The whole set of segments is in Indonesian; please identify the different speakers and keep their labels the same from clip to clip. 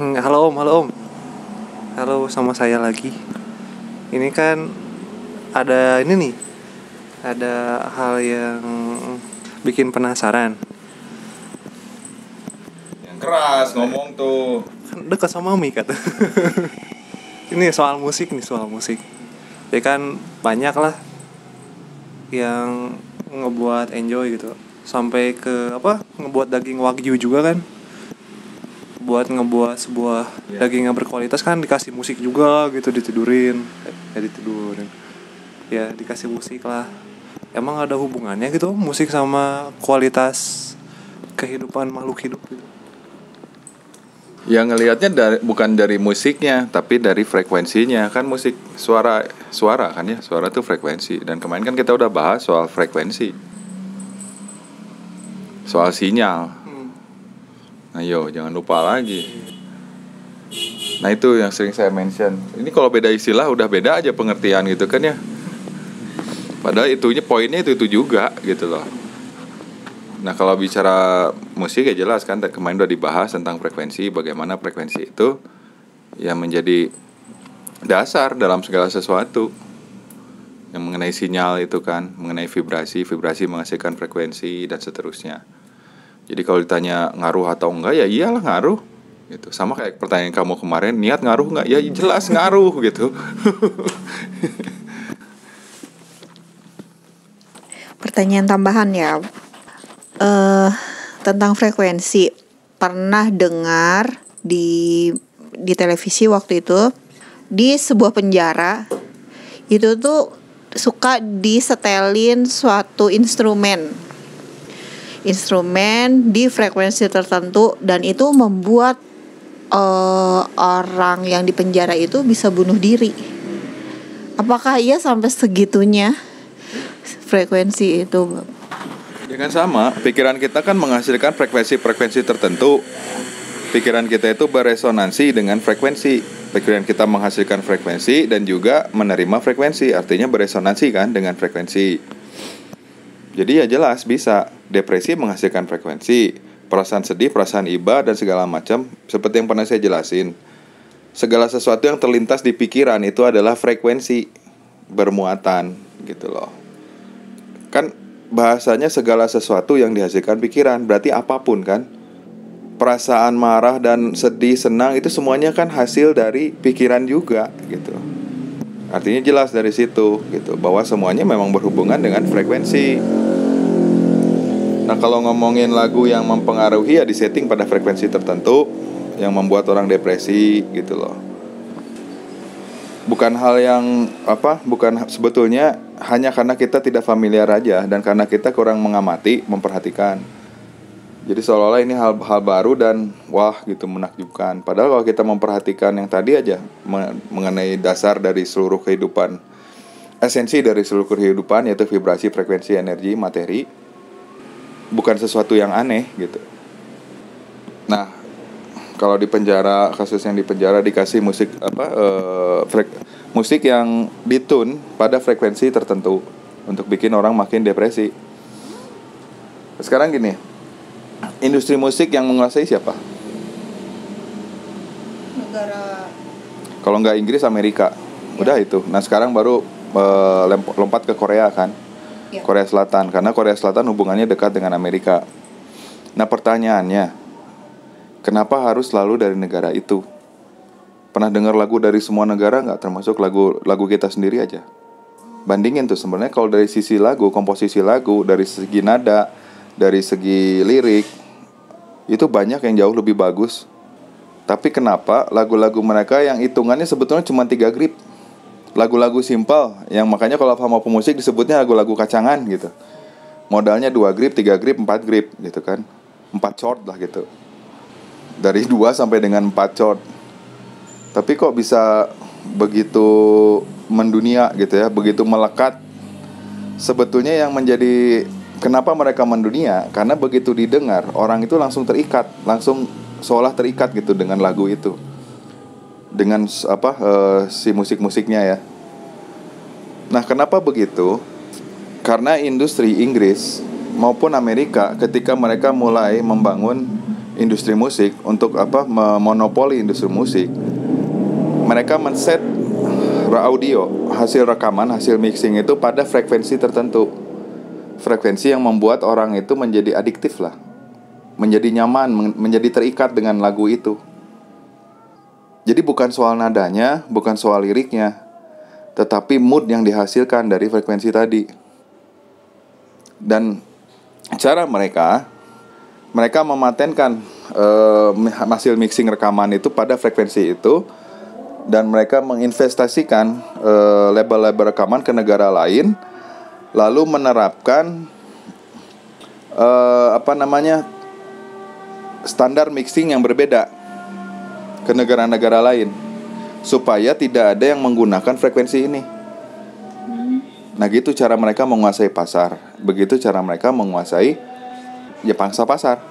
Speaker 1: Halo Om, halo Om. Halo, sama saya lagi. Ini kan ada ini nih, ada hal yang bikin penasaran.
Speaker 2: Yang keras ngomong tuh.
Speaker 1: Kan dekat sama Mami kata. Ini soal musik nih, soal musik. Ya kan banyak lah yang ngebuat enjoy gitu. Sampai ke ngebuat daging wagyu juga kan. Ngebuat sebuah daging yang berkualitas kan dikasih musik juga gitu, ditidurin. Ya dikasih musik lah. Emang ada hubungannya gitu musik sama kualitas kehidupan makhluk hidup gitu?
Speaker 2: Ya ngelihatnya bukan dari musiknya, tapi dari frekuensinya. Kan musik suara kan ya. Suara tuh frekuensi. Dan kemarin kan kita udah bahas soal frekuensi, soal sinyal. Ayo jangan lupa lagi. Nah itu yang sering saya mention. Ini kalau beda istilah udah beda aja pengertian gitu kan ya. Padahal poinnya itu juga gitu loh. Nah kalau bicara musik ya jelas kan, kemarin udah dibahas tentang frekuensi. Bagaimana frekuensi itu ya menjadi dasar dalam segala sesuatu. Yang mengenai sinyal itu kan, mengenai vibrasi menghasilkan frekuensi dan seterusnya. Jadi kalau ditanya ngaruh atau enggak, ya iyalah ngaruh gitu. Sama kayak pertanyaan kamu kemarin, niat ngaruh enggak? Ya jelas ngaruh gitu.
Speaker 3: Pertanyaan tambahan ya, tentang frekuensi. Pernah dengar di televisi waktu itu, di sebuah penjara itu tuh suka disetelin suatu instrumen di frekuensi tertentu, dan itu membuat orang yang di penjara itu bisa bunuh diri. Apakah ia sampai segitunya frekuensi itu?
Speaker 2: Ya kan sama, pikiran kita kan menghasilkan frekuensi tertentu. Pikiran kita itu beresonansi dengan frekuensi. Pikiran kita menghasilkan frekuensi dan juga menerima frekuensi, artinya beresonansi kan dengan frekuensi. Jadi ya jelas bisa. Depresi menghasilkan frekuensi, perasaan sedih, perasaan iba, dan segala macam. Seperti yang pernah saya jelasin, segala sesuatu yang terlintas di pikiran itu adalah frekuensi bermuatan gitu loh. Kan bahasanya segala sesuatu yang dihasilkan pikiran, berarti apapun kan. Perasaan marah dan sedih, senang, itu semuanya kan hasil dari pikiran juga gitu. Artinya jelas dari situ gitu, bahwa semuanya memang berhubungan dengan frekuensi. Nah kalau ngomongin lagu yang mempengaruhi, ya disetting pada frekuensi tertentu yang membuat orang depresi gitu loh. Bukan hal yang bukan sebetulnya hanya karena kita tidak familiar aja, dan karena kita kurang mengamati, memperhatikan. Jadi seolah-olah ini hal baru dan wah gitu, menakjubkan. Padahal kalau kita memperhatikan yang tadi aja, mengenai dasar dari seluruh kehidupan, esensi dari seluruh kehidupan, yaitu vibrasi, frekuensi, energi, materi, bukan sesuatu yang aneh gitu. Nah, kalau di penjara, kasus yang di penjara dikasih musik musik yang ditune pada frekuensi tertentu untuk bikin orang makin depresi. Sekarang gini, industri musik yang menguasai siapa?
Speaker 3: Negara.
Speaker 2: Kalau nggak Inggris, Amerika. Udah itu. Nah sekarang baru lompat ke Korea kan. Korea Selatan, karena Korea Selatan hubungannya dekat dengan Amerika. Nah pertanyaannya, kenapa harus selalu dari negara itu? Pernah dengar lagu dari semua negara nggak? Termasuk lagu kita sendiri aja. Bandingin tuh, sebenarnya kalau dari sisi lagu, komposisi lagu, dari segi nada, dari segi lirik, itu banyak yang jauh lebih bagus. Tapi kenapa lagu-lagu mereka yang hitungannya sebetulnya cuma 3 grip? Lagu-lagu simpel, yang makanya kalau sama pemusik disebutnya lagu-lagu kacangan gitu. Modalnya 2 grip, 3 grip, 4 grip gitu kan. 4 chord lah gitu. Dari 2 sampai dengan 4 chord. Tapi kok bisa begitu mendunia gitu ya, begitu melekat. Sebetulnya yang menjadi kenapa mereka mendunia, karena begitu didengar, orang itu langsung terikat, langsung seolah terikat gitu dengan lagu itu, dengan si musik-musiknya ya. Nah kenapa begitu? Karena industri Inggris maupun Amerika ketika mereka mulai membangun industri musik untuk memonopoli industri musik. Mereka men-set audio, hasil rekaman, hasil mixing itu pada frekuensi tertentu. Frekuensi yang membuat orang itu menjadi adiktif lah, menjadi nyaman, menjadi terikat dengan lagu itu. Jadi bukan soal nadanya, bukan soal liriknya, tetapi mood yang dihasilkan dari frekuensi tadi. Dan cara mereka mematenkan hasil mixing rekaman itu pada frekuensi itu, dan mereka menginvestasikan label-label rekaman ke negara lain, lalu menerapkan standar mixing yang berbeda ke negara-negara lain, supaya tidak ada yang menggunakan frekuensi ini. Nah gitu cara mereka menguasai pasar. Begitu cara mereka menguasai pangsa pasar.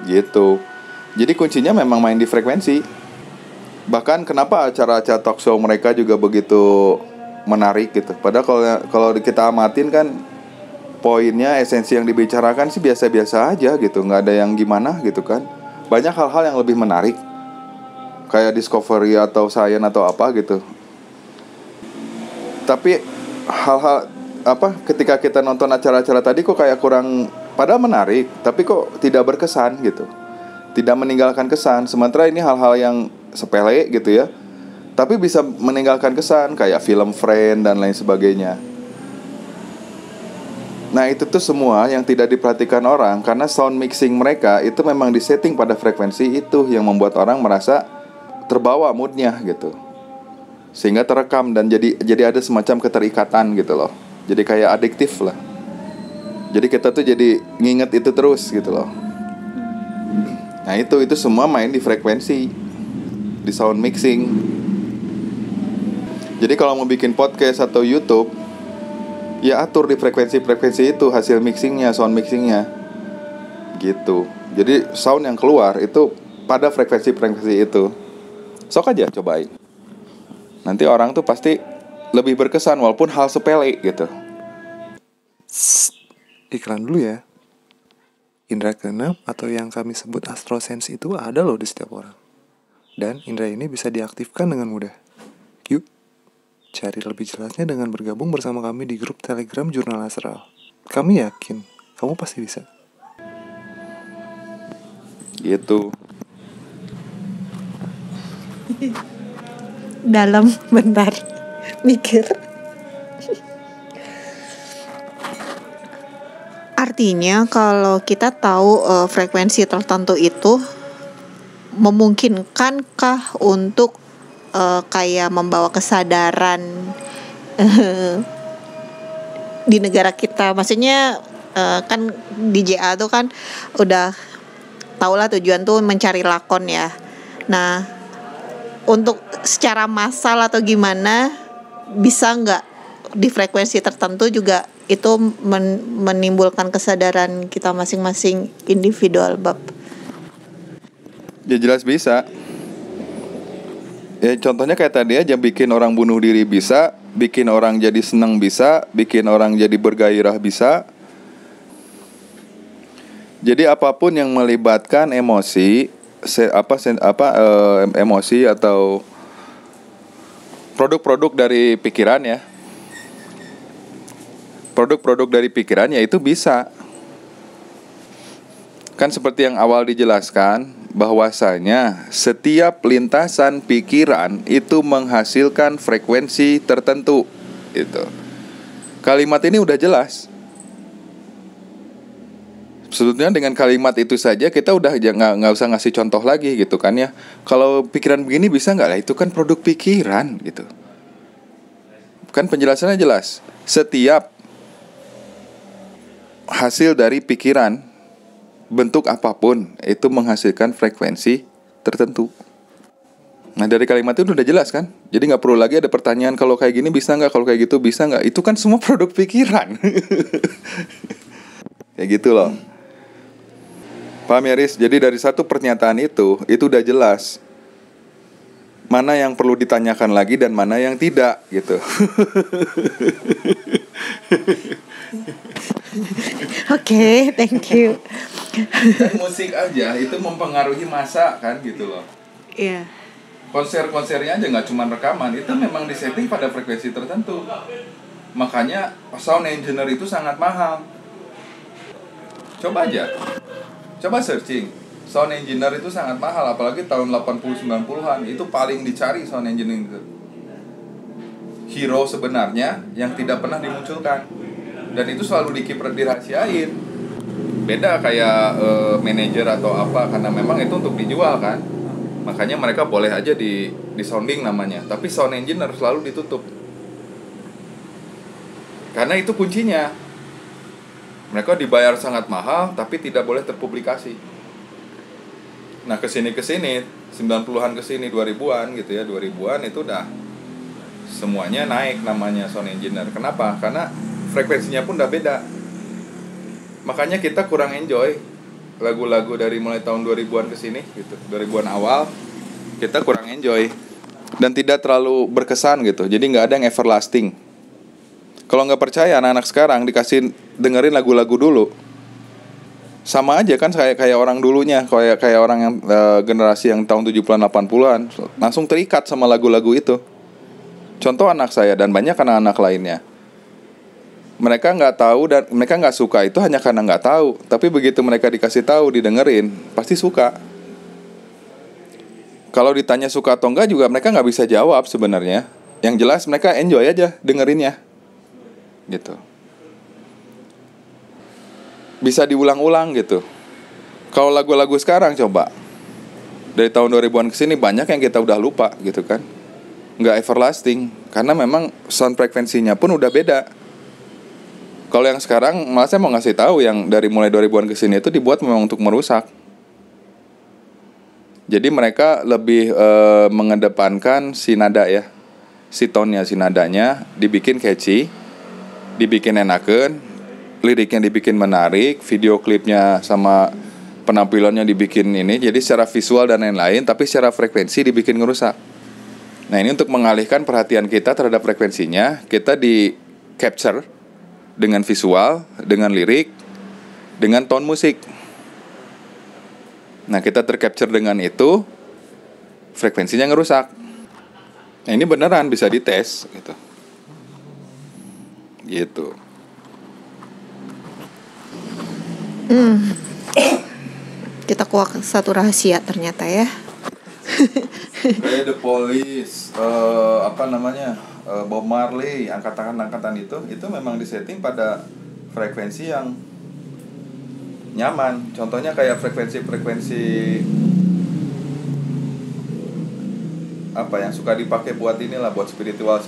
Speaker 2: Gitu. Jadi kuncinya memang main di frekuensi. Bahkan kenapa acara-acara talk show mereka juga begitu menarik gitu. Padahal kalau kita amatin kan, poinnya, esensi yang dibicarakan sih biasa-biasa aja gitu, nggak ada yang gimana gitu kan. Banyak hal-hal yang lebih menarik, kayak Discovery atau Science atau apa gitu. Tapi hal-hal ketika kita nonton acara-acara tadi kok kayak kurang, padahal menarik, tapi kok tidak berkesan gitu, tidak meninggalkan kesan. Sementara ini hal-hal yang sepele gitu ya, tapi bisa meninggalkan kesan, kayak film Friend dan lain sebagainya. Nah itu tuh semua yang tidak diperhatikan orang, karena sound mixing mereka itu memang disetting pada frekuensi itu, yang membuat orang merasa terbawa moodnya gitu, sehingga terekam dan jadi ada semacam keterikatan gitu loh. Jadi kayak adiktif lah. Jadi kita tuh jadi nginget itu terus gitu loh. Nah itu semua main di frekuensi, di sound mixing. Jadi kalau mau bikin podcast atau YouTube, ya atur di frekuensi-frekuensi itu hasil mixingnya, sound mixingnya gitu. Jadi sound yang keluar itu pada frekuensi-frekuensi itu. Sok aja cobain. Nanti orang tuh pasti lebih berkesan walaupun hal sepele gitu.
Speaker 1: Iklan dulu ya. Indra keenam atau yang kami sebut astrosense itu ada loh di setiap orang. Dan indra ini bisa diaktifkan dengan mudah. Yuk, cari lebih jelasnya dengan bergabung bersama kami di grup Telegram Jurnal Astral. Kami yakin kamu pasti bisa.
Speaker 2: Gitu.
Speaker 3: Dalam bentar mikir. Artinya kalau kita tahu frekuensi tertentu itu memungkinkankah untuk kayak membawa kesadaran di negara kita? Maksudnya kan di JA tuh kan udah tau lah tujuan tuh mencari lakon ya. Nah untuk secara massal atau gimana, bisa nggak di frekuensi tertentu juga itu menimbulkan kesadaran kita masing-masing individual, Bab?
Speaker 2: Ya jelas bisa. Ya contohnya kayak tadi aja, bikin orang bunuh diri bisa, bikin orang jadi senang bisa, bikin orang jadi bergairah bisa. Jadi apapun yang melibatkan emosi, emosi atau produk-produk dari pikiran ya. Produk-produk dari pikiran ya itu bisa. Kan seperti yang awal dijelaskan, bahwasanya setiap lintasan pikiran itu menghasilkan frekuensi tertentu. Itu. Kalimat ini udah jelas. Sebetulnya dengan kalimat itu saja kita udah nggak usah ngasih contoh lagi gitu kan ya. Kalau pikiran begini bisa nggak? Lah itu kan produk pikiran gitu. Kan penjelasannya jelas. Setiap hasil dari pikiran, bentuk apapun, itu menghasilkan frekuensi tertentu. Nah dari kalimat itu udah jelas kan. Jadi gak perlu lagi ada pertanyaan, kalau kayak gini bisa gak, kalau kayak gitu bisa gak. Itu kan semua produk pikiran. Kayak gitu loh. Paham ya Riz? Jadi dari satu pernyataan itu udah jelas mana yang perlu ditanyakan lagi dan mana yang tidak gitu.
Speaker 3: Oke, thank you.
Speaker 2: Kan musik aja itu mempengaruhi masa kan gitu loh.
Speaker 3: Iya.
Speaker 2: Konser-konsernya aja nggak cuma rekaman, itu memang disetting pada frekuensi tertentu. Makanya sound engineer itu sangat mahal. Coba aja, coba searching. Sound engineer itu sangat mahal, apalagi tahun 80-90-an. Itu paling dicari sound engineer itu. Hero sebenarnya yang tidak pernah dimunculkan. Dan itu selalu dirahasiain. Beda kayak manajer atau apa, karena memang itu untuk dijual kan. Makanya mereka boleh aja di sounding namanya. Tapi sound engineer selalu ditutup. Karena itu kuncinya. Mereka dibayar sangat mahal tapi tidak boleh terpublikasi. Nah kesini 90-an kesini 2000-an gitu ya, 2000-an itu udah semuanya naik namanya sound engineer. Kenapa? Karena frekuensinya pun udah beda. Makanya kita kurang enjoy lagu-lagu dari mulai tahun 2000-an kesini gitu, 2000-an awal kita kurang enjoy dan tidak terlalu berkesan gitu. Jadi nggak ada yang everlasting. Kalau nggak percaya anak-anak sekarang dikasih dengerin lagu-lagu dulu, sama aja kan kayak orang dulunya, kayak orang yang generasi yang tahun 70-an 80-an langsung terikat sama lagu-lagu itu. Contoh anak saya dan banyak anak-anak lainnya. Mereka nggak tahu dan mereka nggak suka itu hanya karena nggak tahu. Tapi begitu mereka dikasih tahu, didengerin, pasti suka. Kalau ditanya suka atau enggak juga mereka nggak bisa jawab sebenarnya. Yang jelas mereka enjoy aja dengerinnya. Gitu. Bisa diulang-ulang gitu. Kalau lagu-lagu sekarang coba dari tahun 2000-an kesini banyak yang kita udah lupa gitu kan. Nggak everlasting karena memang sound frekuensinya pun udah beda. Kalau yang sekarang malah saya mau ngasih tahu yang dari mulai 2000-an kesini itu dibuat memang untuk merusak. Jadi mereka lebih mengedepankan si nada ya, si tone-nya, si nadanya dibikin catchy, dibikin enakeun, liriknya dibikin menarik, video klipnya sama penampilannya dibikin ini. Jadi secara visual dan lain-lain, tapi secara frekuensi dibikin ngerusak. Nah ini untuk mengalihkan perhatian kita terhadap frekuensinya, kita di capture dengan visual, dengan lirik, dengan tone musik. Nah kita tercapture dengan itu, frekuensinya ngerusak. Nah ini beneran bisa dites gitu. Gitu.
Speaker 3: Kita kuak satu rahasia ternyata ya.
Speaker 2: Kayak The Police, Bob Marley, angkatan itu memang disetting pada frekuensi yang nyaman. Contohnya kayak frekuensi apa yang suka dipakai buat inilah, buat spiritual,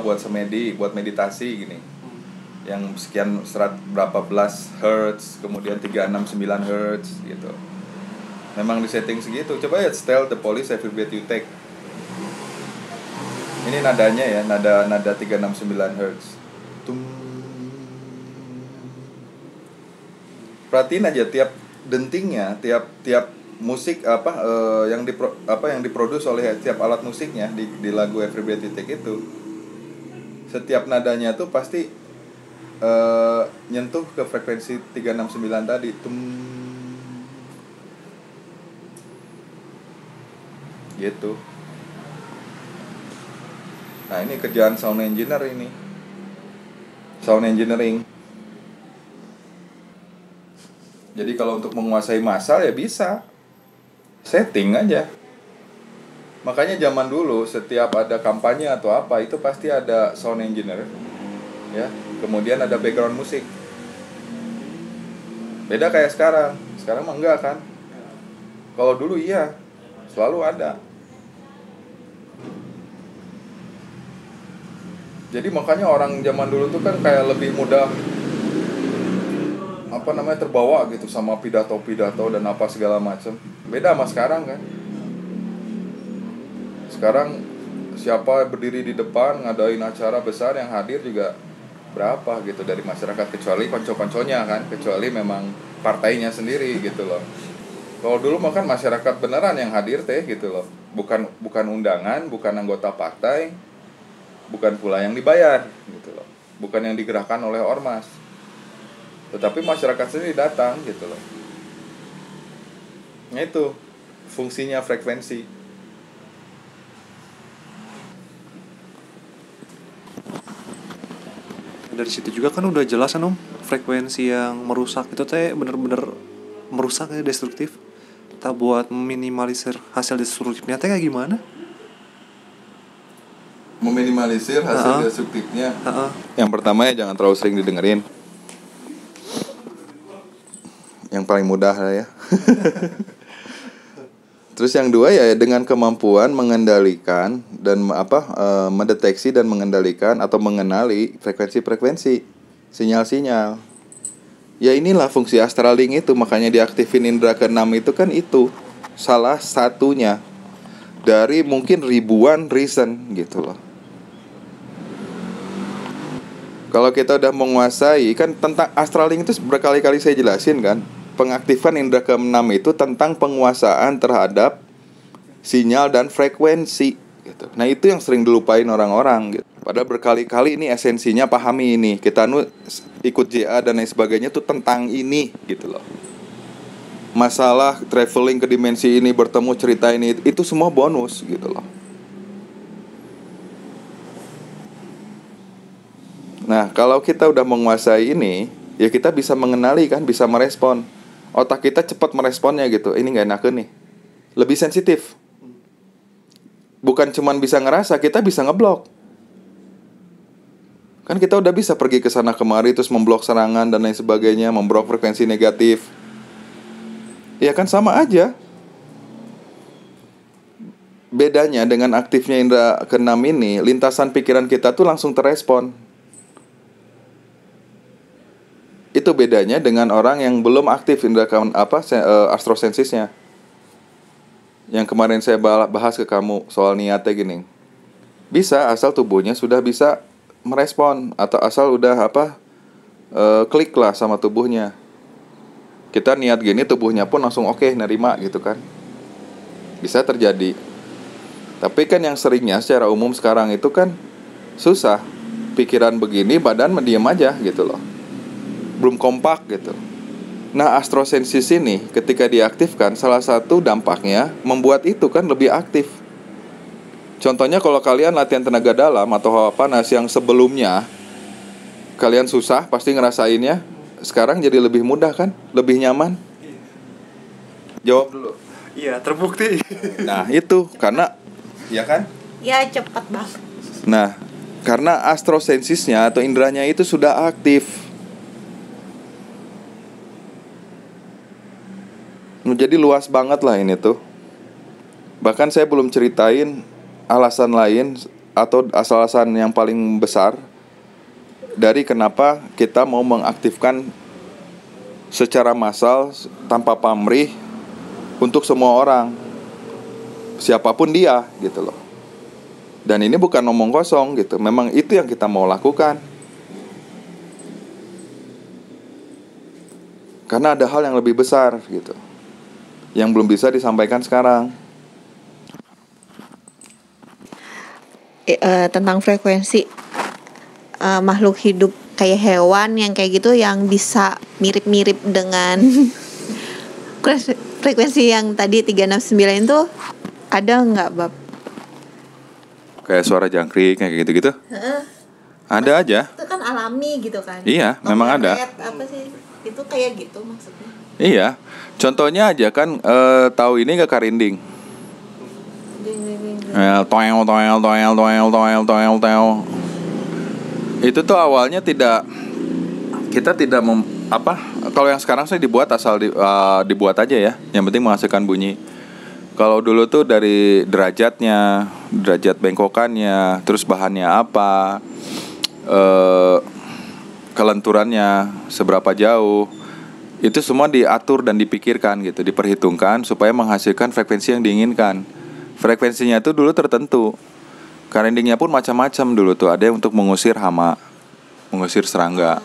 Speaker 2: buat semedi, buat meditasi gini. Yang sekian berapa belas hertz, kemudian 369 hertz gitu. Memang disetting segitu. Coba ya setel The Police Every Breath You Take. Ini nadanya ya, nada 369 Hz. Perhatiin aja tiap dentingnya, tiap musik yang diproduksi oleh tiap alat musiknya di lagu Every Breath You Take itu. Setiap nadanya tuh pasti nyentuh ke frekuensi 369 tadi. Gitu. Nah ini kerjaan sound engineer ini. Sound engineering. Jadi kalau untuk menguasai massa ya bisa. Setting aja. Makanya zaman dulu setiap ada kampanye atau apa itu pasti ada sound engineer. Ya, kemudian ada background musik. Beda kayak sekarang. Sekarang mah enggak kan. Kalau dulu iya, selalu ada. Jadi makanya orang zaman dulu tuh kan kayak lebih mudah terbawa gitu sama pidato dan apa segala macam. Beda sama sekarang kan. Sekarang siapa berdiri di depan ngadain acara besar yang hadir juga berapa gitu dari masyarakat, kecuali konco-konconya kan, kecuali memang partainya sendiri gitu loh. Kalau dulu mah kan masyarakat beneran yang hadir teh gitu loh. Bukan undangan, bukan anggota partai. Bukan pula yang dibayar gitu loh. Bukan yang digerakkan oleh ormas. Tetapi masyarakat sendiri datang gitu loh. Nah itu fungsinya frekuensi.
Speaker 1: Dari situ juga kan udah jelas kan Om, frekuensi yang merusak itu teh bener-bener merusak ya, destruktif. Tak buat meminimalisir hasil destruktifnya teh kayak gimana?
Speaker 2: Meminimalisir hasil destruktifnya. Yang pertama ya jangan terlalu sering didengerin. Yang paling mudah lah ya. Terus yang dua ya dengan kemampuan mengendalikan dan mendeteksi dan mengendalikan atau mengenali frekuensi-frekuensi, sinyal-sinyal. Ya inilah fungsi Astralink itu, makanya diaktifin indera keenam itu kan itu salah satunya dari mungkin ribuan reason gitu loh. Kalau kita udah menguasai kan tentang Astralink itu berkali-kali saya jelasin kan. Pengaktifan indera keenam itu tentang penguasaan terhadap sinyal dan frekuensi gitu. Nah itu yang sering dilupain orang-orang gitu. Padahal berkali-kali ini esensinya pahami ini. Kita ikut JA dan lain sebagainya tuh tentang ini gitu loh. Masalah traveling ke dimensi ini, bertemu cerita ini, itu semua bonus gitu loh. Nah kalau kita udah menguasai ini, ya kita bisa mengenali kan, bisa merespon. Otak kita cepat meresponnya gitu. Ini gak enak nih. Lebih sensitif. Bukan cuman bisa ngerasa, kita bisa ngeblok. Kan kita udah bisa pergi ke sana kemari terus memblok serangan dan lain sebagainya, memblok frekuensi negatif. Ya kan sama aja. Bedanya dengan aktifnya indera keenam ini, lintasan pikiran kita tuh langsung terespon. Itu bedanya dengan orang yang belum aktif indera astrosensisnya. Yang kemarin saya bahas ke kamu soal niatnya gini. Bisa asal tubuhnya sudah bisa merespon atau asal udah klik lah sama tubuhnya. Kita niat gini tubuhnya pun langsung oke, nerima gitu kan. Bisa terjadi. Tapi kan yang seringnya secara umum sekarang itu kan susah. Pikiran begini badan mendiam aja gitu loh. Belum kompak gitu. Nah astrosensis ini ketika diaktifkan, salah satu dampaknya membuat itu kan lebih aktif. Contohnya kalau kalian latihan tenaga dalam atau hawa panas yang sebelumnya kalian susah pasti ngerasainnya, sekarang jadi lebih mudah kan, lebih nyaman. Jawab dulu.
Speaker 1: Iya, terbukti.
Speaker 2: Nah itu karena, ya kan?
Speaker 3: Ya cepat banget.
Speaker 2: Nah karena astrosensisnya atau inderanya itu sudah aktif. Jadi luas banget lah ini tuh. Bahkan saya belum ceritain alasan lain atau alasan yang paling besar dari kenapa kita mau mengaktifkan secara massal tanpa pamrih untuk semua orang, siapapun dia gitu loh. Dan ini bukan omong kosong gitu. Memang itu yang kita mau lakukan. Karena ada hal yang lebih besar gitu, yang belum bisa disampaikan sekarang.
Speaker 3: Tentang frekuensi makhluk hidup kayak hewan yang kayak gitu yang bisa mirip-mirip dengan frekuensi yang tadi 369 itu ada nggak, Bab?
Speaker 2: Kayak suara jangkrik kayak gitu-gitu. Ada aja.
Speaker 3: Itu kan alami gitu kan.
Speaker 2: Iya, memang ada.
Speaker 3: Apa sih? Itu kayak gitu maksudnya.
Speaker 2: Iya. Contohnya aja kan tahu ini gak karinding? Toel. Itu tuh awalnya kita tidak kalau yang sekarang saya dibuat asal dibuat aja ya. Yang penting menghasilkan bunyi. Kalau dulu tuh dari derajatnya, derajat bengkokannya, terus bahannya apa, kelenturannya seberapa jauh, itu semua diatur dan dipikirkan gitu, diperhitungkan supaya menghasilkan frekuensi yang diinginkan. Frekuensinya itu dulu tertentu. Karindingnya pun macam-macam dulu tuh. Ada yang untuk mengusir hama, mengusir serangga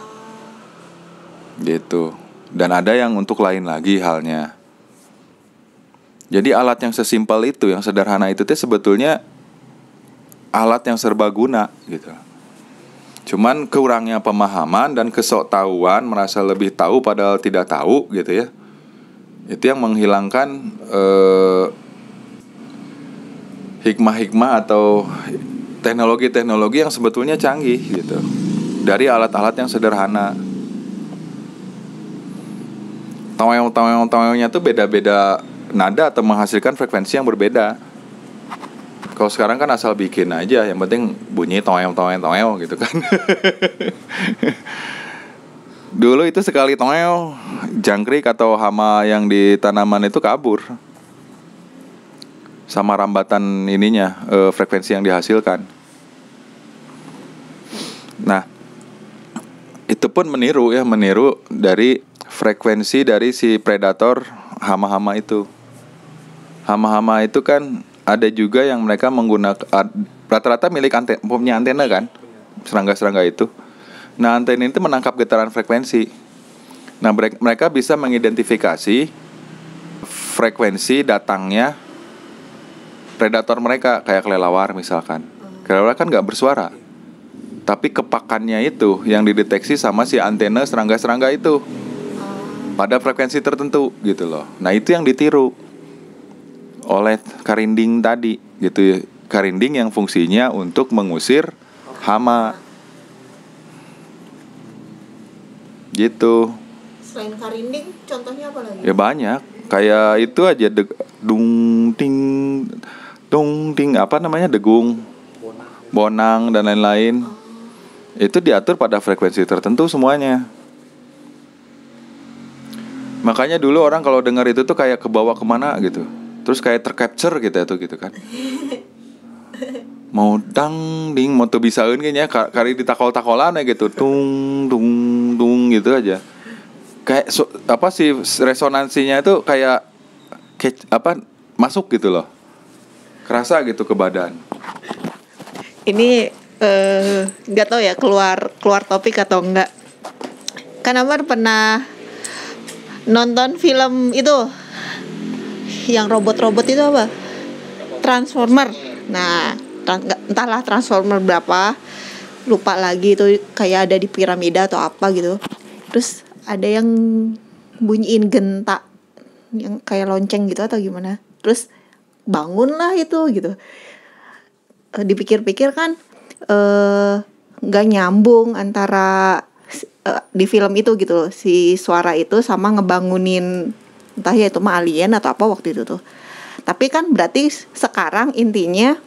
Speaker 2: gitu. Dan ada yang untuk lain lagi halnya. Jadi alat yang sesimpel itu, yang sederhana itu tuh sebetulnya alat yang serbaguna gitu. Cuman kurangnya pemahaman dan kesoktahuan, merasa lebih tahu padahal tidak tahu gitu ya. Itu yang menghilangkan hikmah-hikmah atau teknologi-teknologi yang sebetulnya canggih gitu, dari alat-alat yang sederhana. Taweng-tawengnya tuh beda-beda nada atau menghasilkan frekuensi yang berbeda. Kalau sekarang kan asal bikin aja, yang penting bunyi taweng gitu kan. Dulu itu sekali toel, jangkrik atau hama yang di tanaman itu kabur sama rambatan ininya, frekuensi yang dihasilkan. Nah, itu pun meniru dari frekuensi dari si predator hama-hama itu. Hama-hama itu kan ada juga yang mereka menggunakan, rata-rata milik punya antena kan, serangga-serangga itu. Nah, antena itu menangkap getaran frekuensi. Nah, mereka bisa mengidentifikasi frekuensi datangnya predator mereka, kayak kelelawar misalkan. Kelelawar kan nggak bersuara, tapi kepakannya itu yang dideteksi sama si antena serangga-serangga itu pada frekuensi tertentu gitu loh. Nah, itu yang ditiru oleh karinding tadi gitu ya. Karinding yang fungsinya untuk mengusir hama gitu.
Speaker 3: Selain karinding, contohnya apa lagi?
Speaker 2: Ya banyak, kayak itu aja dung ting apa namanya, degung, bonang dan lain-lain. Itu diatur pada frekuensi tertentu semuanya. Makanya dulu orang kalau dengar itu tuh kayak kebawa kemana gitu, terus kayak tercapture gitu kan. Mau dang ding, mau tuh bisaeun kayaknya kari ditakol-takolan ya gitu, tung gitu aja. Kayak apa sih resonansinya itu kayak masuk gitu loh, kerasa gitu ke badan.
Speaker 3: Ini nggak tahu ya keluar topik atau enggak. Kan Amar pernah nonton film itu yang robot-robot itu apa? Transformer. Nah, entahlah Transformer berapa, lupa lagi itu, kayak ada di piramida atau apa gitu. Terus ada yang bunyiin genta yang kayak lonceng gitu atau gimana. Terus bangunlah itu gitu. Dipikir-pikir kan nggak nyambung antara di film itu gitu, si suara itu sama ngebangunin, entah ya itu mah alien atau apa waktu itu tuh. Tapi kan berarti sekarang intinya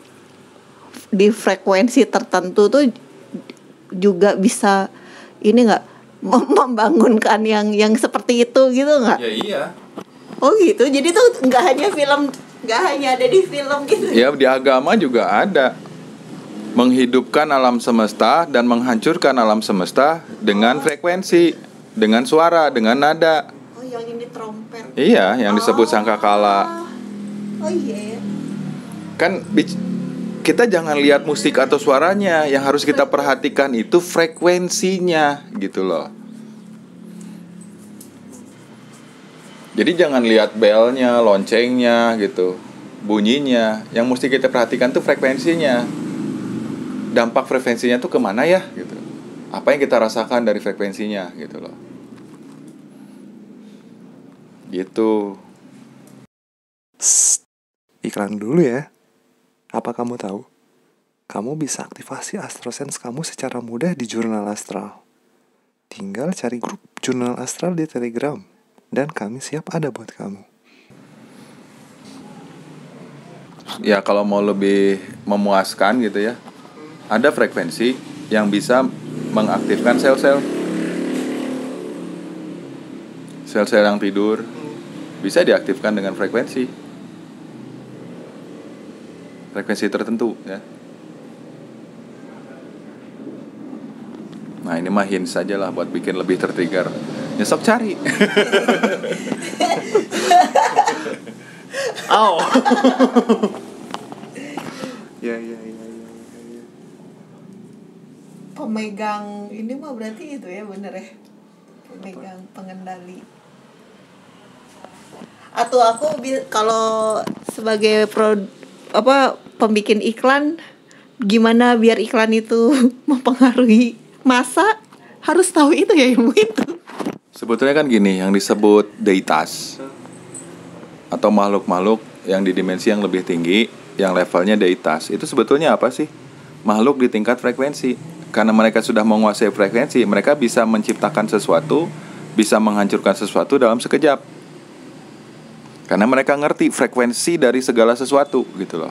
Speaker 3: di frekuensi tertentu tuh juga bisa ini nggak membangunkan yang seperti itu gitu nggak?
Speaker 2: Ya iya.
Speaker 3: Oh gitu, jadi tuh nggak hanya ada di film gitu.
Speaker 2: Ya, di agama juga ada. Menghidupkan alam semesta dan menghancurkan alam semesta dengan frekuensi, dengan suara, dengan nada.
Speaker 3: Oh, yang ini trompet.
Speaker 2: Iya, yang disebut sangkakala.
Speaker 3: Oh iya.
Speaker 2: Kan kita jangan lihat musik atau suaranya, yang harus kita perhatikan itu frekuensinya gitu loh. Jadi jangan lihat belnya, loncengnya gitu, bunyinya. Yang mesti kita perhatikan tuh frekuensinya. Dampak frekuensinya tuh kemana ya gitu. Apa yang kita rasakan dari frekuensinya gitu loh. Gitu.
Speaker 1: Iklan dulu ya. Apa kamu tahu? Kamu bisa aktivasi AstroSense kamu secara mudah di Jurnal Astral. Tinggal cari grup Jurnal Astral di Telegram, dan kami siap ada buat kamu.
Speaker 2: Ya kalau mau lebih memuaskan gitu ya, ada frekuensi yang bisa mengaktifkan sel-sel yang tidur, bisa diaktifkan dengan frekuensi tertentu ya. Nah, ini mah hint saja lah buat bikin lebih tertrigger. Nyesok cari.
Speaker 1: Oh. Ya.
Speaker 3: Pemegang ini mah berarti itu ya, bener ya, pemegang pengendali. Atau aku kalau sebagai pembikin iklan, gimana biar iklan itu mempengaruhi masa, harus tahu itu ya, ilmu itu.
Speaker 2: Sebetulnya kan gini, yang disebut deitas atau makhluk-makhluk yang di dimensi yang lebih tinggi, yang levelnya deitas. Itu sebetulnya apa sih? Makhluk di tingkat frekuensi. Karena mereka sudah menguasai frekuensi, mereka bisa menciptakan sesuatu, bisa menghancurkan sesuatu dalam sekejap. Karena mereka ngerti frekuensi dari segala sesuatu gitu loh.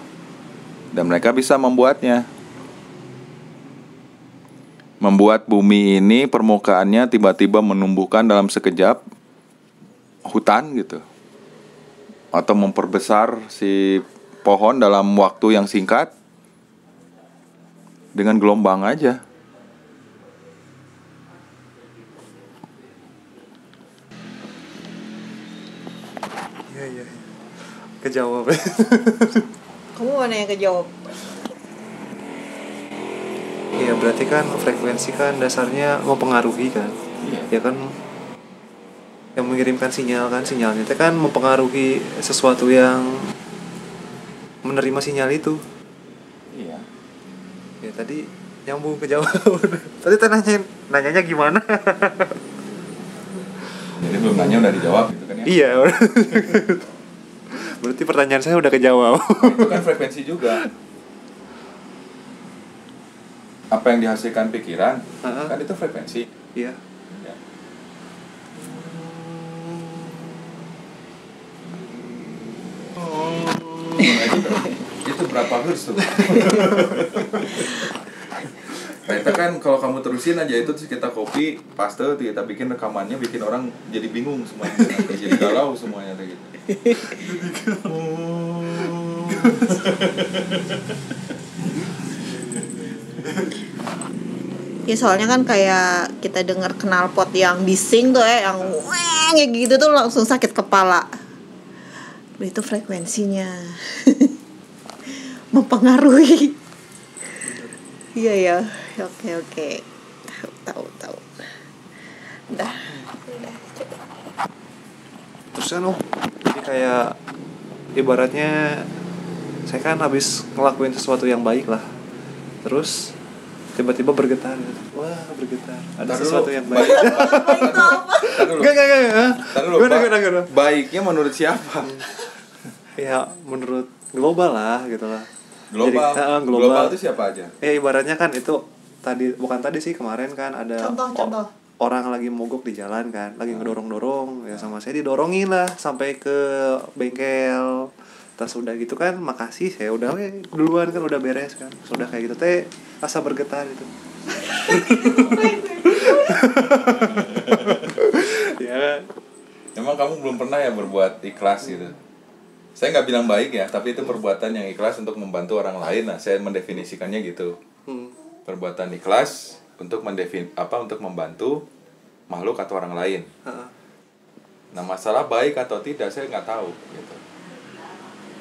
Speaker 2: Dan mereka bisa membuatnya. Membuat bumi ini permukaannya tiba-tiba menumbuhkan dalam sekejap hutan gitu. Atau memperbesar si pohon dalam waktu yang singkat dengan gelombang aja.
Speaker 1: Iya. Kejawab.
Speaker 3: Kamu mana yang kejawab?
Speaker 1: Iya, berarti kan frekuensi kan dasarnya mempengaruhi kan. Ya kan, yang mengirimkan sinyal kan, sinyalnya itu kan mempengaruhi sesuatu yang menerima sinyal itu.
Speaker 2: Iya.
Speaker 1: Ya tadi nyambung ke jawab. Tadi nanyanya gimana?
Speaker 2: Jadi belum nanya udah dijawab gitu kan ya.
Speaker 1: Iya. Berarti pertanyaan saya udah kejawab.
Speaker 2: Itu kan frekuensi juga. Apa yang dihasilkan pikiran kan itu frekuensi.
Speaker 1: Iya.
Speaker 2: Ya. Itu berapa hertz tuh? Nah, itu kan kalau kamu terusin aja itu terus kita copy, paste, kita bikin rekamannya, bikin orang jadi bingung semuanya, jadi galau semuanya kayak gitu.
Speaker 3: Ya soalnya kan kayak kita dengar knalpot yang bising tuh yang weng kayak gitu tuh langsung sakit kepala. Itu frekuensinya mempengaruhi. Iya ya, oke. Tahu. Udah coba.
Speaker 1: Terus kan jadi kayak ibaratnya saya kan habis ngelakuin sesuatu yang baik lah. Terus tiba-tiba bergetar gitu. Wah, bergetar. Ada sesuatu yang baik. Enggak.
Speaker 2: Baiknya menurut siapa?
Speaker 1: Ya, menurut global lah gitu lah.
Speaker 2: Global.
Speaker 1: Jadi,
Speaker 2: global itu siapa aja?
Speaker 1: Ya ibaratnya kan itu bukan tadi sih, kemarin kan ada
Speaker 3: Contoh.
Speaker 1: orang lagi mogok di jalan kan, lagi ngedorong-dorong ya, sama saya didorongin lah sampai ke bengkel. Tas udah gitu kan, makasih saya udah duluan kan, udah beres kan. Sudah kayak gitu teh rasa bergetar itu. Ya kan.
Speaker 2: Emang kamu belum pernah ya berbuat ikhlas gitu? Saya nggak bilang baik ya, tapi itu perbuatan yang ikhlas untuk membantu orang lain. Nah, saya mendefinisikannya gitu. Perbuatan ikhlas untuk untuk membantu makhluk atau orang lain. Nah, masalah baik atau tidak saya nggak tahu gitu.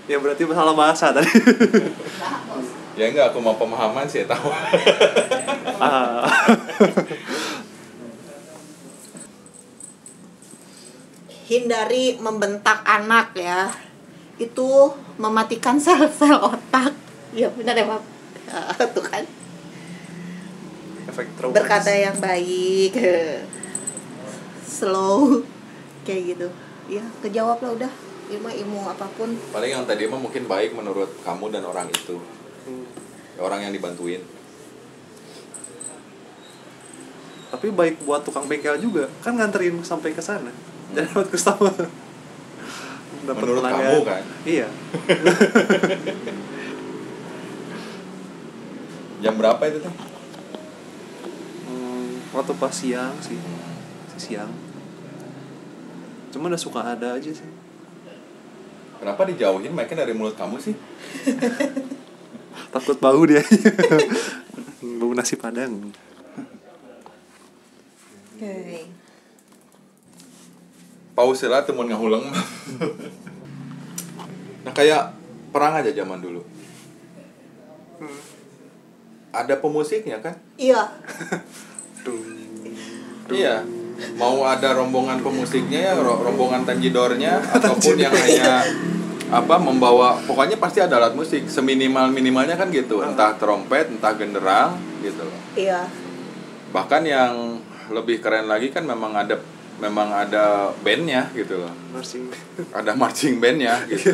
Speaker 1: Ya berarti masalah bahasa tadi.
Speaker 2: Ya enggak, aku mau pemahaman sih tahu.
Speaker 3: Hindari membentak anak ya. Itu mematikan sel-sel otak. Ya benar ya, Pak. Tuh kan.
Speaker 1: Efek traumatis.
Speaker 3: Berkata yang baik. Slow kayak gitu. Ya, kejawab lah udah. Ilmu apapun.
Speaker 2: Paling yang tadi mah mungkin baik menurut kamu dan orang itu. Orang yang dibantuin.
Speaker 1: Tapi baik buat tukang bengkel juga, kan nganterin sampai ke sana. Dan dapat customer. Dapat
Speaker 2: Menurut
Speaker 1: pelanggan.
Speaker 2: kamu kan?
Speaker 1: Iya.
Speaker 2: Jam berapa itu tuh?
Speaker 1: Waktu pas siang sih. Siang. Cuma udah suka ada aja sih.
Speaker 2: Kenapa dijauhin mereka dari mulut kamu sih?
Speaker 1: Takut bau dia. Bau nasi padang.
Speaker 3: Okay.
Speaker 2: Pause lah temen ngahuleng. Nah, kayak perang aja zaman dulu. Ada pemusiknya kan?
Speaker 3: Iya.
Speaker 2: Iya. Mau ada rombongan pemusiknya ya, rombongan tanjidornya ataupun yang hanya membawa, pokoknya pasti ada alat musik seminimal-minimalnya kan gitu, entah trompet, entah genderang gitu loh.
Speaker 3: Iya.
Speaker 2: Bahkan yang lebih keren lagi kan memang ada memang ada bandnya gitu loh,
Speaker 1: Marching.
Speaker 2: ada marching bandnya gitu.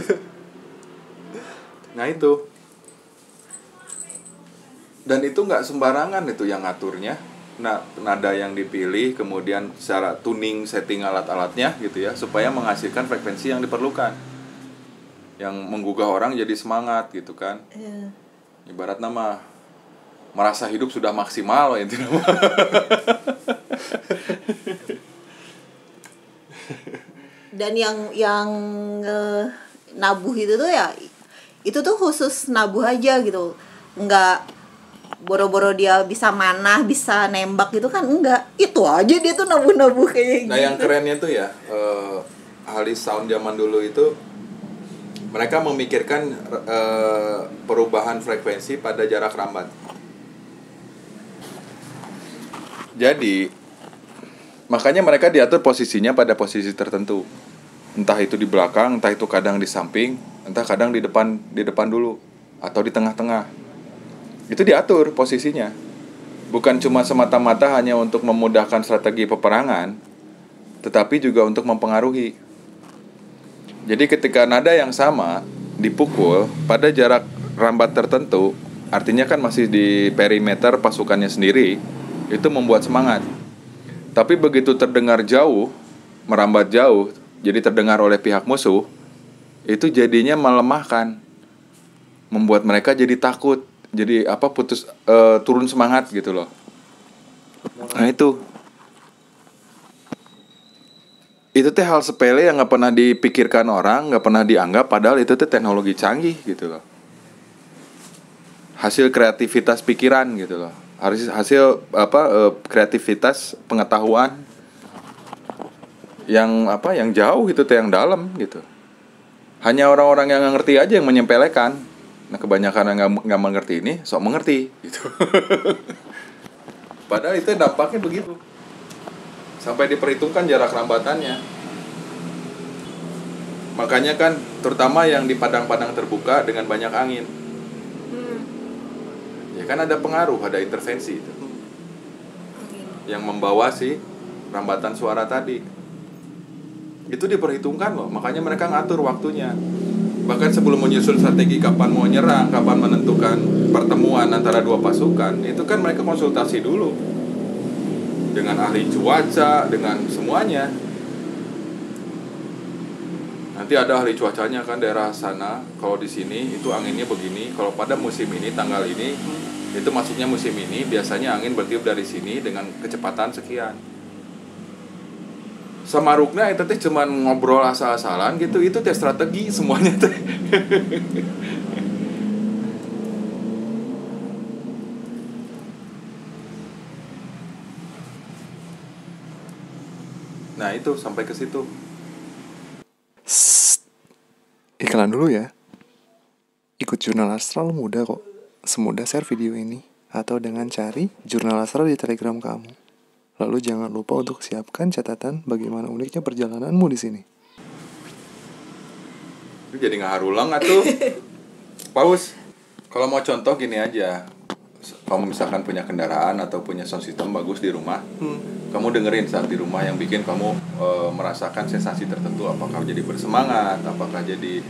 Speaker 2: Nah itu, dan itu nggak sembarangan itu yang ngaturnya. Nah, nada yang dipilih, kemudian secara tuning, setting alat-alatnya gitu ya, supaya menghasilkan frekuensi yang diperlukan, yang menggugah orang jadi semangat gitu kan. Ibarat nama merasa hidup sudah maksimal itu nama.
Speaker 3: Dan yang nabuh itu tuh ya, itu tuh khusus nabuh aja gitu, nggak boro-boro dia bisa manah, bisa nembak gitu kan, enggak. Itu aja dia tuh nabuh-nabuh kayak gitu.
Speaker 2: Nah yang kerennya tuh ya, ahli sound zaman dulu itu mereka memikirkan perubahan frekuensi pada jarak rambat. Jadi makanya mereka diatur posisinya pada posisi tertentu. Entah itu di belakang, entah itu kadang di samping, entah kadang di depan dulu atau di tengah-tengah. Itu diatur posisinya. Bukan cuma semata-mata hanya untuk memudahkan strategi peperangan, tetapi juga untuk mempengaruhi. Jadi ketika nada yang sama dipukul pada jarak rambat tertentu, artinya kan masih di perimeter pasukannya sendiri, itu membuat semangat. Tapi begitu terdengar jauh, merambat jauh, jadi terdengar oleh pihak musuh, itu jadinya melemahkan, membuat mereka jadi takut, jadi turun semangat gitu loh. Nah itu teh hal sepele yang nggak pernah dipikirkan orang, nggak pernah dianggap, padahal itu teh teknologi canggih gitu loh. Hasil kreativitas pikiran gitu loh. Hasil kreativitas pengetahuan yang jauh gitu teh, yang dalam gitu. Hanya orang-orang yang nggak ngerti aja yang menyepelekan. Nah kebanyakan yang nggak mengerti ini sok mengerti gitu. Padahal itu dampaknya begitu. Sampai diperhitungkan jarak rambatannya. Makanya kan terutama yang di padang-padang terbuka dengan banyak angin. Ya kan ada pengaruh, ada intervensi itu. Yang membawa si rambatan suara tadi. Itu diperhitungkan loh, makanya mereka ngatur waktunya. Bahkan sebelum menyusun strategi kapan mau nyerang, kapan menentukan pertemuan antara dua pasukan, itu kan mereka konsultasi dulu dengan ahli cuaca, dengan semuanya. Nanti ada ahli cuacanya kan, daerah sana kalau di sini itu anginnya begini, kalau pada musim ini tanggal ini itu maksudnya musim ini biasanya angin bertiup dari sini dengan kecepatan sekian. Sama Rukna itu teh cuman ngobrol asal-asalan gitu, itu teh strategi semuanya teh. Nah itu sampai ke situ.
Speaker 1: Iklan dulu ya. Ikut Jurnal Astral mudah kok. Semudah share video ini atau dengan cari Jurnal Astral di Telegram kamu. Lalu jangan lupa untuk siapkan catatan bagaimana uniknya perjalananmu di sini.
Speaker 2: Itu jadi ngaharulang atuh. Paus. Kalau mau contoh gini aja. Kamu misalkan punya kendaraan atau punya sound system bagus di rumah, kamu dengerin saat di rumah yang bikin kamu merasakan sensasi tertentu, apakah jadi bersemangat, apakah jadi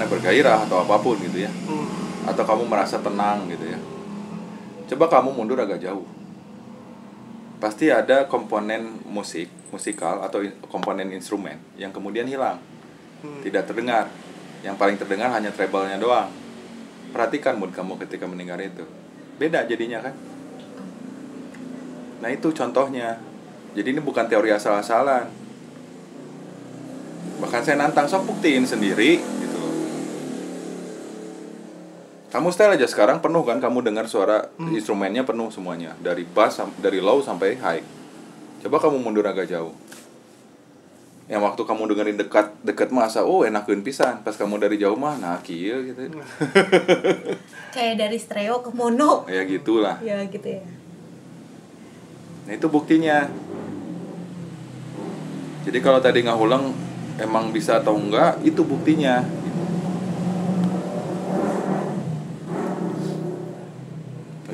Speaker 2: bergairah atau apapun gitu ya, atau kamu merasa tenang gitu ya. Coba kamu mundur agak jauh, pasti ada komponen musikal atau komponen instrumen yang kemudian hilang, tidak terdengar. Yang paling terdengar hanya treble-nya doang. Perhatikan mood kamu ketika mendengar itu, beda jadinya kan. Nah itu contohnya. Jadi ini bukan teori asal-asalan. Bahkan saya nantang, sok buktiin sendiri gitu loh. Kamu style aja sekarang penuh kan, kamu dengar suara instrumennya penuh semuanya, dari bass, dari low sampai high. Coba kamu mundur agak jauh. Yang waktu kamu dengerin dekat masa, enakeun pisan. Pas kamu dari jauh mah, nah kieu gitu.
Speaker 3: Kayak dari stereo ke mono.
Speaker 2: Ya gitulah.
Speaker 3: Ya gitu ya.
Speaker 2: Nah itu buktinya. Jadi kalau tadi ngahulang emang bisa atau enggak, itu buktinya.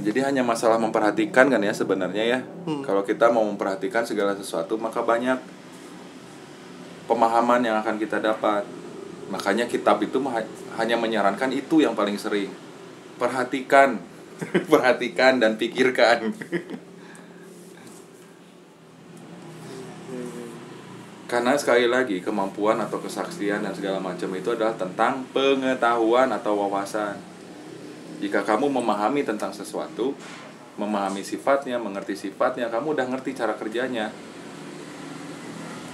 Speaker 2: Jadi hanya masalah memperhatikan kan ya sebenarnya ya. Kalau kita mau memperhatikan segala sesuatu, maka banyak pemahaman yang akan kita dapat. Makanya kitab itu hanya menyarankan itu yang paling sering. Perhatikan, perhatikan dan pikirkan. Karena sekali lagi kemampuan atau kesaksian dan segala macam itu adalah tentang pengetahuan atau wawasan. Jika kamu memahami tentang sesuatu, memahami sifatnya, mengerti sifatnya, kamu udah ngerti cara kerjanya.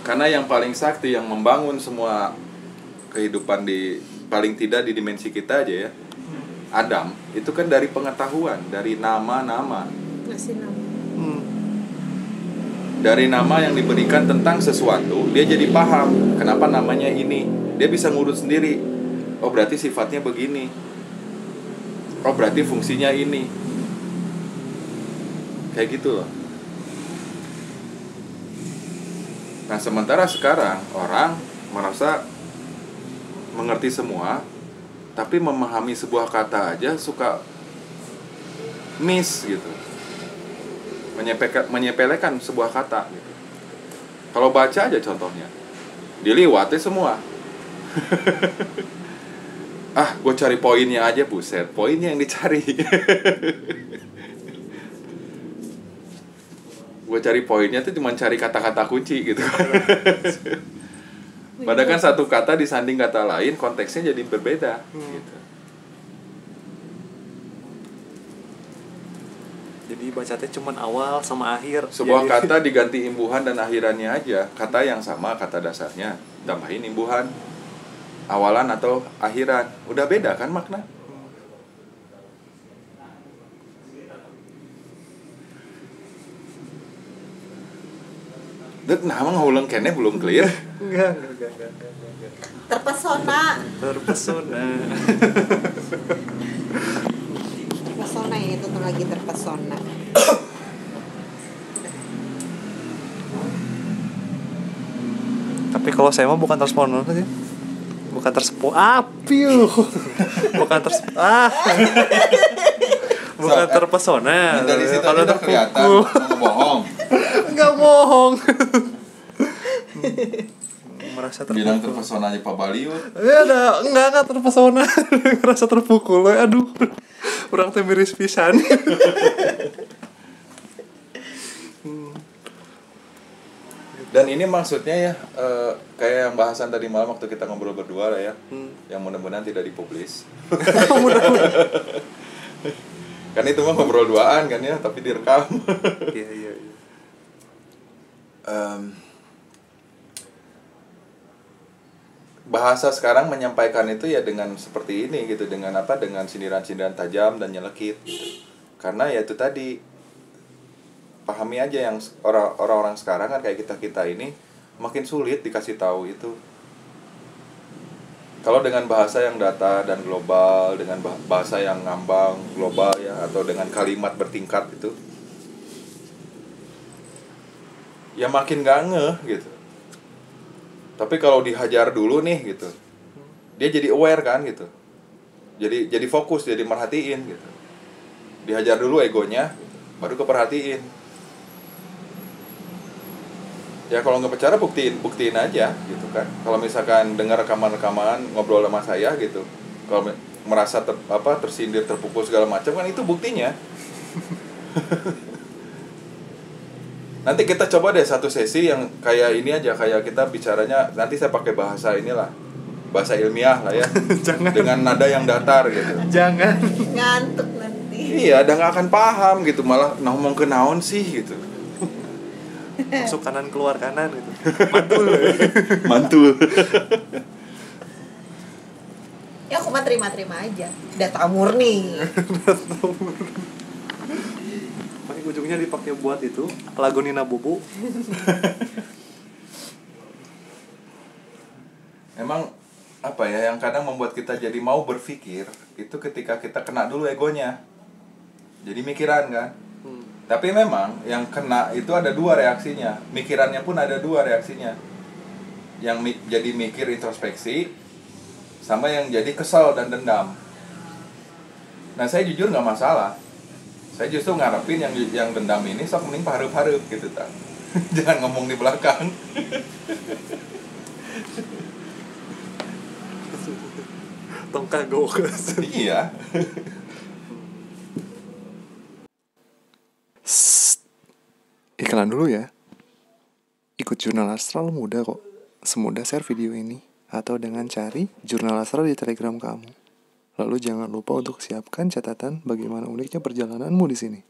Speaker 2: Karena yang paling sakti, yang membangun semua kehidupan paling tidak di dimensi kita aja ya, Adam, itu kan dari pengetahuan, dari nama-nama.
Speaker 3: Ngasih nama.
Speaker 2: Dari nama yang diberikan tentang sesuatu, dia jadi paham kenapa namanya ini. Dia bisa ngurus sendiri. Oh berarti sifatnya begini. Oh berarti fungsinya ini. Kayak gitu loh. Nah sementara sekarang orang merasa mengerti semua, tapi memahami sebuah kata aja suka miss gitu, menyepelekan sebuah kata gitu. Kalau baca aja contohnya, diliwati semua. Gue cari poinnya aja, buset, poinnya yang dicari. Gue cari poinnya tuh cuma cari kata-kata kunci gitu. Padahal kan satu kata disanding kata lain, konteksnya jadi berbeda gitu.
Speaker 1: Jadi bacanya cuma awal sama akhir.
Speaker 2: Sebuah kata diganti imbuhan dan akhirannya aja. Kata yang sama, kata dasarnya, tambahin imbuhan, awalan atau akhiran. Udah beda kan makna? Nah, ngulang kene belum clear.
Speaker 1: Enggak.
Speaker 3: Terpesona ya, itu tuh lagi terpesona.
Speaker 1: Tapi kalau saya mah bukan terpesona sih. Bukan bukan terpesona.
Speaker 2: Dari situ
Speaker 1: Kalau
Speaker 2: udah kelihatan mau bohong.
Speaker 1: Enggak bohong. Merasa terpukul.
Speaker 2: Bilang terpesona aja Pak Baliut.
Speaker 1: Enggak terpesona. Ngerasa terpukul. Aduh. Urang teh miris pisan.
Speaker 2: Dan ini maksudnya ya kayak yang bahasan tadi malam waktu kita ngobrol berdua lah ya, yang mudah-mudahan tidak dipublis. Kan itu mah ngobrol duaan kan ya, tapi direkam.
Speaker 1: Iya.
Speaker 2: Bahasa sekarang menyampaikan itu ya dengan seperti ini gitu, dengan sindiran-sindiran tajam dan nyelekit gitu. Karena ya itu tadi, pahami aja yang orang-orang sekarang kan kayak kita ini makin sulit dikasih tahu itu. Kalau dengan bahasa yang data dan global, dengan bahasa yang ngambang global ya, atau dengan kalimat bertingkat itu, ya makin gak ngeh gitu. Tapi kalau dihajar dulu nih gitu, dia jadi aware kan gitu, jadi fokus, jadi merhatiin gitu. Dihajar dulu egonya, baru keperhatiin. Ya kalau nggak percaya buktiin aja gitu kan. Kalau misalkan dengar rekaman ngobrol sama saya gitu, kalau merasa tersindir, terpukul segala macam kan itu buktinya. Nanti kita coba deh satu sesi yang kayak ini aja, kayak kita bicaranya nanti saya pakai bahasa inilah, bahasa ilmiah lah ya.
Speaker 1: Jangan.
Speaker 2: Dengan nada yang datar gitu.
Speaker 1: Jangan.
Speaker 3: Ngantuk nanti.
Speaker 2: Iya, udah nggak akan paham gitu, malah ngomong ke naon sih gitu.
Speaker 1: Masuk kanan keluar kanan gitu.
Speaker 2: Mantul.
Speaker 3: Ya aku mah terima aja. Data murni.
Speaker 1: Pakai ujungnya dipakai buat itu lagu Nina Bubu.
Speaker 2: Emang apa ya yang kadang membuat kita jadi mau berpikir itu ketika kita kena dulu egonya. Jadi mikiran kan. Tapi memang yang kena itu ada dua reaksinya. Mikirannya pun ada dua reaksinya. Yang jadi mikir introspeksi, sama yang jadi kesel dan dendam. Nah saya jujur gak masalah. Saya justru ngarepin yang dendam ini sok mending pahareup-hareup gitu tak. Jangan ngomong di belakang.
Speaker 1: Tong kagok.
Speaker 2: Iya.
Speaker 1: Iklan dulu ya. Ikut Jurnal Astral mudah kok. Semudah share video ini atau dengan cari Jurnal Astral di Telegram kamu. Lalu jangan lupa untuk siapkan catatan bagaimana uniknya perjalananmu di sini.